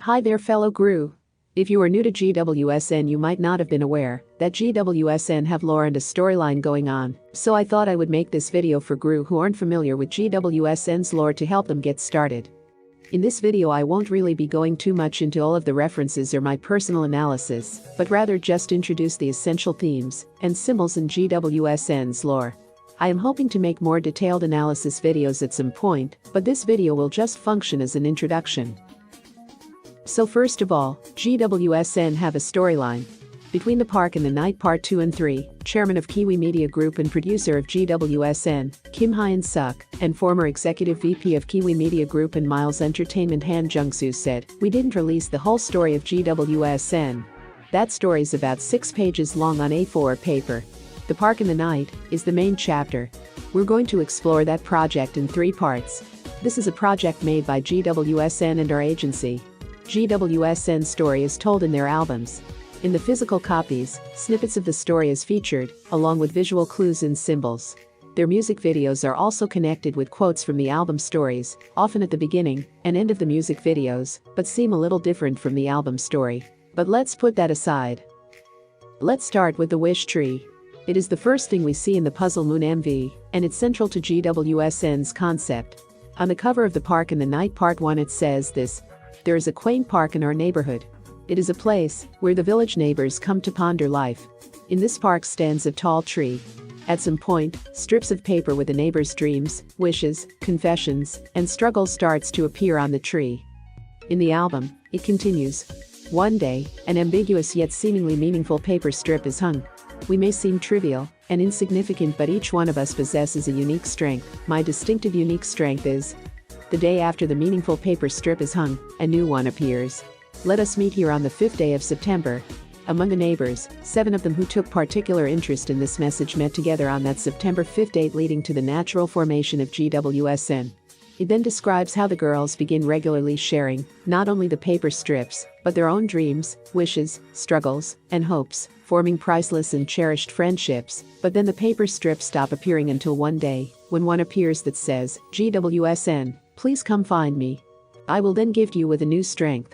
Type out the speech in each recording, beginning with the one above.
Hi there fellow Groo. If you are new to GWSN you might not have been aware that GWSN have lore and a storyline going on, so I thought I would make this video for Groo who aren't familiar with GWSN's lore to help them get started. In this video I won't really be going too much into all of the references or my personal analysis, but rather just introduce the essential themes and symbols in GWSN's lore. I am hoping to make more detailed analysis videos at some point, but this video will just function as an introduction. So first of all, GWSN have a storyline. Between the Park and the Night Part 2 and 3, chairman of Kiwi Media Group and producer of GWSN, Kim Hyun-suk, and former executive VP of Kiwi Media Group and Miles Entertainment Han Jung-soo said, "We didn't release the whole story of GWSN. That story's about 6 pages long on A4 paper. The Park and the Night is the main chapter. We're going to explore that project in 3 parts. This is a project made by GWSN and our agency. GWSN's story is told in their albums. In the physical copies, snippets of the story is featured, along with visual clues and symbols. Their music videos are also connected with quotes from the album stories, often at the beginning and end of the music videos, but seem a little different from the album story. But let's put that aside. Let's start with the wish tree. It is the first thing we see in the Puzzle Moon MV, and it's central to GWSN's concept. On the cover of the Park and the Night Part 1 it says this: "There is a quaint park in our neighborhood. It is a place where the village neighbors come to ponder life. In this park stands a tall tree. At some point, strips of paper with the neighbors' dreams, wishes, confessions, and struggles starts to appear on the tree." In the album, it continues, "One day, an ambiguous yet seemingly meaningful paper strip is hung. We may seem trivial and insignificant, but each one of us possesses a unique strength. My distinctive unique strength is..." The day after the meaningful paper strip is hung, a new one appears. Let us meet here on the 5th day of September. Among the neighbors, 7 of them who took particular interest in this message met together on that September 5th date, leading to the natural formation of GWSN. It then describes how the girls begin regularly sharing not only the paper strips, but their own dreams, wishes, struggles, and hopes, forming priceless and cherished friendships. But then the paper strips stop appearing until one day, when one appears that says, "GWSN, please come find me. I will then gift you with a new strength."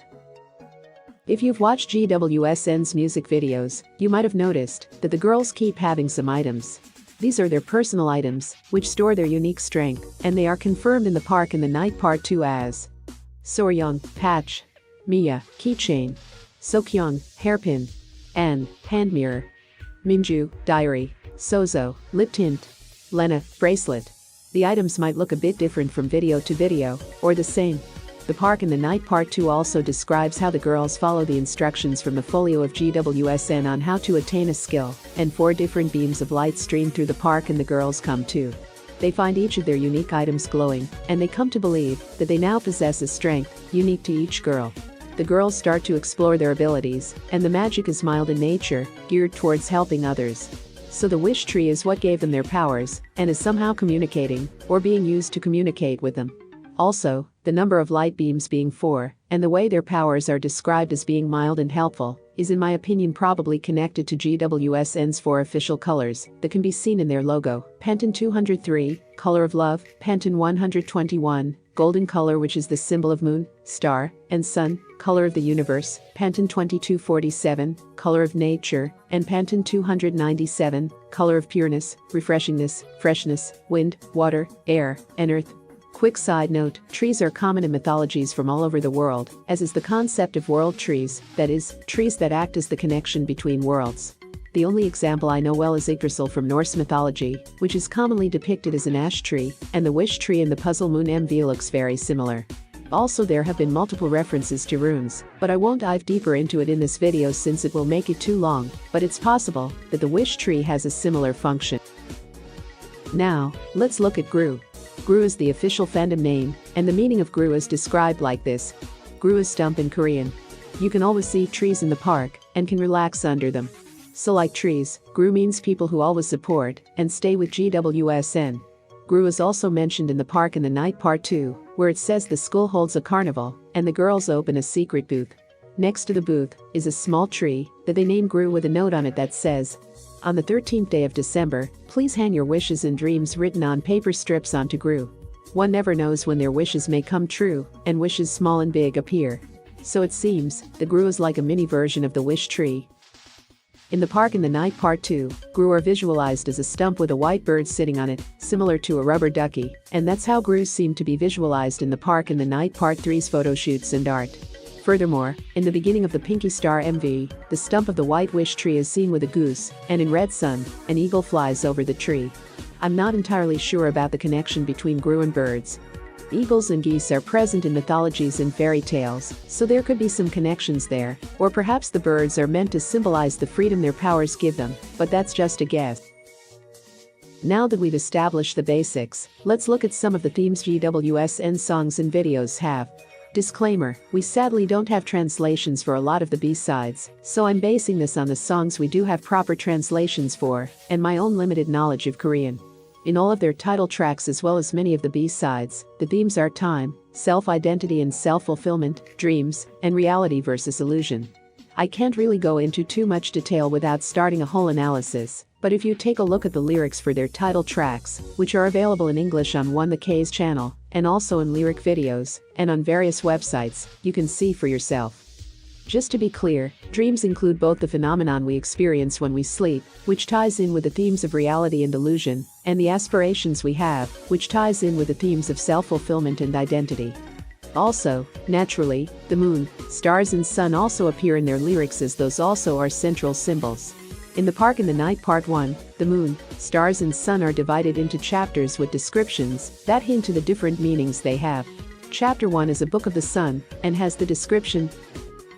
If you've watched GWSN's music videos, you might have noticed that the girls keep having some items. These are their personal items, which store their unique strength, and they are confirmed in the Park and the Night Part 2 as Soryung, patch; Mia, keychain; Sokyung, hairpin; and hand mirror; Minju, diary; Sozo, lip tint; Lena, bracelet. The items might look a bit different from video to video, or the same. The Park and the Night Part 2 also describes how the girls follow the instructions from the folio of GWSN on how to attain a skill, and 4 different beams of light stream through the park and the girls come to. They find each of their unique items glowing, and they come to believe that they now possess a strength unique to each girl. The girls start to explore their abilities, and the magic is mild in nature, geared towards helping others. So the wish tree is what gave them their powers, and is somehow communicating, or being used to communicate with them. Also, the number of light beams being 4, and the way their powers are described as being mild and helpful, is in my opinion probably connected to GWSN's 4 official colors that can be seen in their logo: Pantone 203, color of love; Pantone 121, golden color, which is the symbol of moon, star, and sun, color of the universe; Pantone 2247, color of nature; and Pantone 297, color of pureness, refreshingness, freshness, wind, water, air, and earth. Quick side note, trees are common in mythologies from all over the world, as is the concept of world trees, that is, trees that act as the connection between worlds. The only example I know well is Yggdrasil from Norse mythology, which is commonly depicted as an ash tree, and the wish tree in the Puzzle Moon MV looks very similar. Also, there have been multiple references to runes, but I won't dive deeper into it in this video since it will make it too long, but it's possible that the wish tree has a similar function. Now, let's look at Groo. Groo is the official fandom name, and the meaning of Groo is described like this. Groo is stump in Korean. You can always see trees in the park, and can relax under them. So like trees, Groo means people who always support and stay with GWSN. Groo is also mentioned in the Park and the Night Part 2, where it says the school holds a carnival, and the girls open a secret booth. Next to the booth is a small tree that they name Groo, with a note on it that says, "On the 13th day of December, please hang your wishes and dreams written on paper strips onto Groo." One never knows when their wishes may come true, and wishes small and big appear. So it seems, the Groo is like a mini version of the wish tree. In the Park in the Night Part 2, Groo are visualized as a stump with a white bird sitting on it, similar to a rubber ducky, and that's how Groos seem to be visualized in the Park in the Night Part 3's photo shoots and art. Furthermore, in the beginning of the Pinky Star MV, the stump of the white wish tree is seen with a goose, and in Red Sun, an eagle flies over the tree. I'm not entirely sure about the connection between Groo and birds. Eagles and geese are present in mythologies and fairy tales, so there could be some connections there, or perhaps the birds are meant to symbolize the freedom their powers give them, but that's just a guess. Now that we've established the basics, let's look at some of the themes GWSN songs and videos have. Disclaimer, we sadly don't have translations for a lot of the B-sides, so I'm basing this on the songs we do have proper translations for, and my own limited knowledge of Korean. In all of their title tracks as well as many of the B-sides, the themes are time, self-identity and self-fulfillment, dreams, and reality versus illusion. I can't really go into too much detail without starting a whole analysis, but if you take a look at the lyrics for their title tracks, which are available in English on One The K's channel, and also in lyric videos, and on various websites, you can see for yourself. Just to be clear, dreams include both the phenomenon we experience when we sleep, which ties in with the themes of reality and illusion, and the aspirations we have, which ties in with the themes of self-fulfillment and identity. Also, naturally, the moon, stars and sun also appear in their lyrics as those also are central symbols. In the Park in the Night Part 1, the moon, stars and sun are divided into chapters with descriptions that hint to the different meanings they have. Chapter 1 is a book of the sun, and has the description,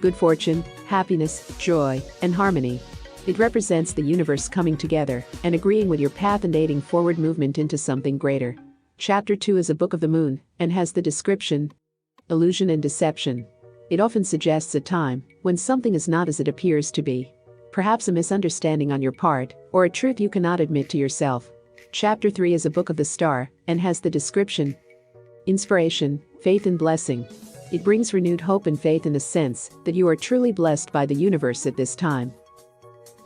good fortune, happiness, joy, and harmony. It represents the universe coming together and agreeing with your path and aiding forward movement into something greater. Chapter 2 is a book of the moon and has the description, illusion and deception. It often suggests a time when something is not as it appears to be. Perhaps a misunderstanding on your part, or a truth you cannot admit to yourself. Chapter 3 is a book of the star and has the description, inspiration, faith and blessing. It brings renewed hope and faith in the sense that you are truly blessed by the universe at this time.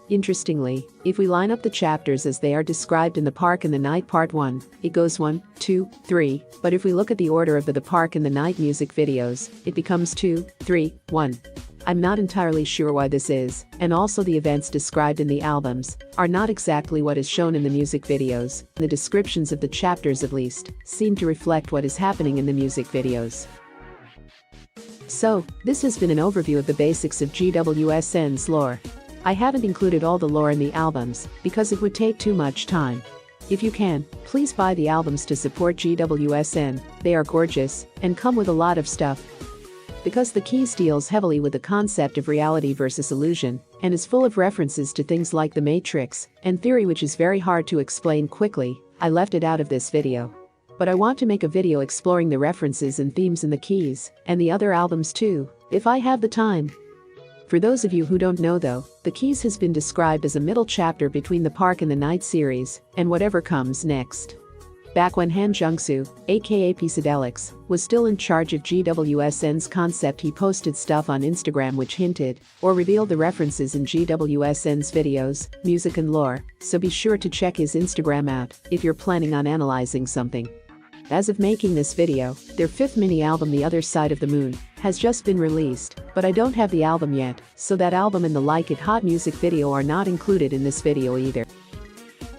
Interestingly, if we line up the chapters as they are described in the Park in the Night Part 1, it goes 1, 2, 3, but if we look at the order of the Park in the Night music videos, it becomes 2, 3, 1. I'm not entirely sure why this is, and also the events described in the albums are not exactly what is shown in the music videos. The descriptions of the chapters at least seem to reflect what is happening in the music videos. So, this has been an overview of the basics of GWSN's lore. I haven't included all the lore in the albums, because it would take too much time. If you can, please buy the albums to support GWSN, they are gorgeous, and come with a lot of stuff. Because the Keys deals heavily with the concept of reality versus illusion, and is full of references to things like the Matrix, and theory which is very hard to explain quickly, I left it out of this video. But I want to make a video exploring the references and themes in the Keys, and the other albums too, if I have the time. For those of you who don't know though, the Keys has been described as a middle chapter between the Park in the Night series, and whatever comes next. Back when Han Jung-soo, aka Psychedelics, was still in charge of GWSN's concept, he posted stuff on Instagram which hinted, or revealed the references in GWSN's videos, music and lore, so be sure to check his Instagram out if you're planning on analyzing something. As of making this video, their 5th mini-album The Other Side of the Moon has just been released, but I don't have the album yet, so that album and the Like It Hot music video are not included in this video either.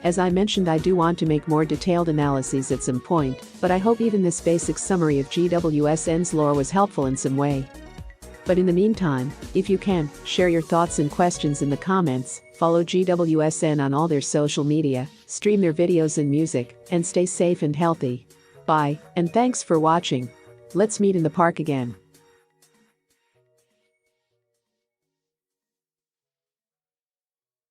As I mentioned, I do want to make more detailed analyses at some point, but I hope even this basic summary of GWSN's lore was helpful in some way. But in the meantime, if you can, share your thoughts and questions in the comments, follow GWSN on all their social media, stream their videos and music, and stay safe and healthy. Bye, and thanks for watching. Let's meet in the park again.